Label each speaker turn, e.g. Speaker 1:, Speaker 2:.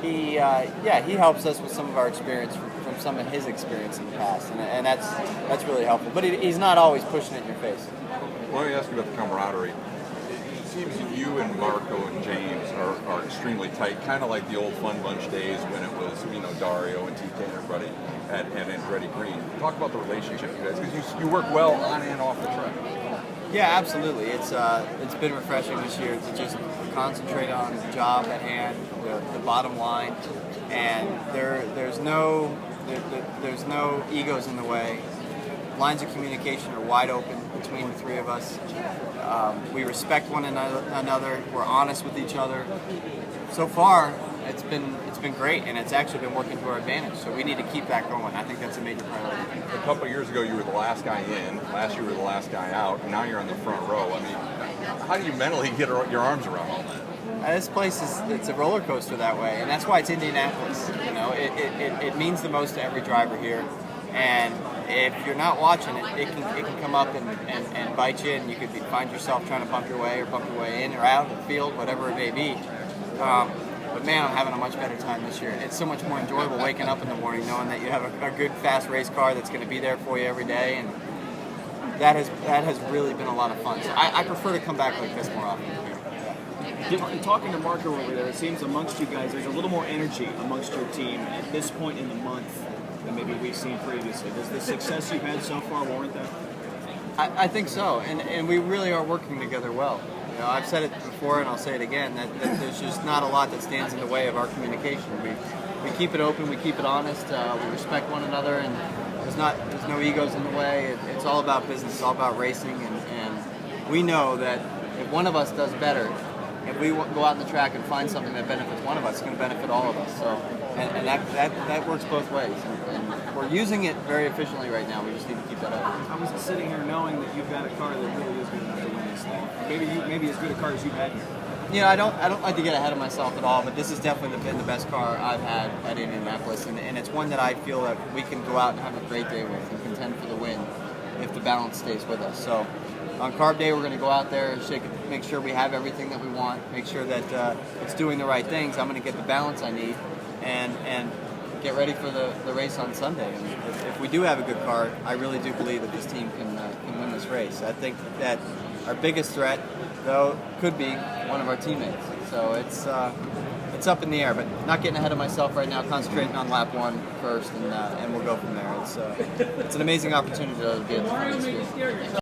Speaker 1: he helps us with some of our experience from some of his experience in the past, and that's really helpful. But he's not always pushing it in your face.
Speaker 2: Well, let me ask you about the camaraderie. It seems that you and Marco and James are extremely tight, kind of like the old Fun Bunch days when it was, Dario and TK and everybody at Andretti Green. Talk about the relationship, you guys, because you work well on and off the track.
Speaker 1: Yeah, absolutely. It's been refreshing this year to just concentrate on the job at hand, the bottom line, and there's no egos in the way. Lines of communication are wide open between the three of us. We respect one another. We're honest with each other. So far, it's been great, and it's actually been working to our advantage. So we need to keep that going. I think that's a major priority.
Speaker 2: A couple of years ago, you were the last guy in. Last year, you were the last guy out. And now you're on the front row. I mean, how do you mentally get your arms around all that?
Speaker 1: This place it's a roller coaster that way, and that's why it's Indianapolis. It means the most to every driver here, and if you're not watching it, it can come up and bite you, and you could find yourself trying to bump your way in or out of the field, whatever it may be. But man, I'm having a much better time this year. It's so much more enjoyable waking up in the morning knowing that you have a good, fast race car that's going to be there for you every day, and that has really been a lot of fun. So I prefer to come back like this more often.
Speaker 3: Talking to Marco over there, it seems amongst you guys there's a little more energy amongst your team at this point in the month than maybe we've seen previously. Does the success you've had so far warrant that?
Speaker 1: I think so, and we really are working together well. I've said it before and I'll say it again, that there's just not a lot that stands in the way of our communication. We keep it open, we keep it honest, we respect one another, and there's no egos in the way. It's all about business, it's all about racing, and we know that if one of us does better, if we go out on the track and find something that benefits one of us, it's going to benefit all of us. So, and that works both ways. And we're using it very efficiently right now. We just need to keep that up.
Speaker 3: How was it sitting here knowing that you've got a car that really is good enough to win this thing? Maybe as good a car as you've had here.
Speaker 1: I don't like to get ahead of myself at all, but this has definitely been the best car I've had at Indianapolis, and it's one that I feel that we can go out and have a great day with and contend for the win if the balance stays with us. So on carb day, we're going to go out there and make sure we have everything that we want, make sure that it's doing the right things. I'm going to get the balance I need and get ready for the race on Sunday. And if we do have a good car, I really do believe that this team can win this race. I think that our biggest threat, though, could be one of our teammates. So it's up in the air, but not getting ahead of myself right now, concentrating on lap 1 first, and we'll go from there. It's an amazing opportunity to be at the front of this field.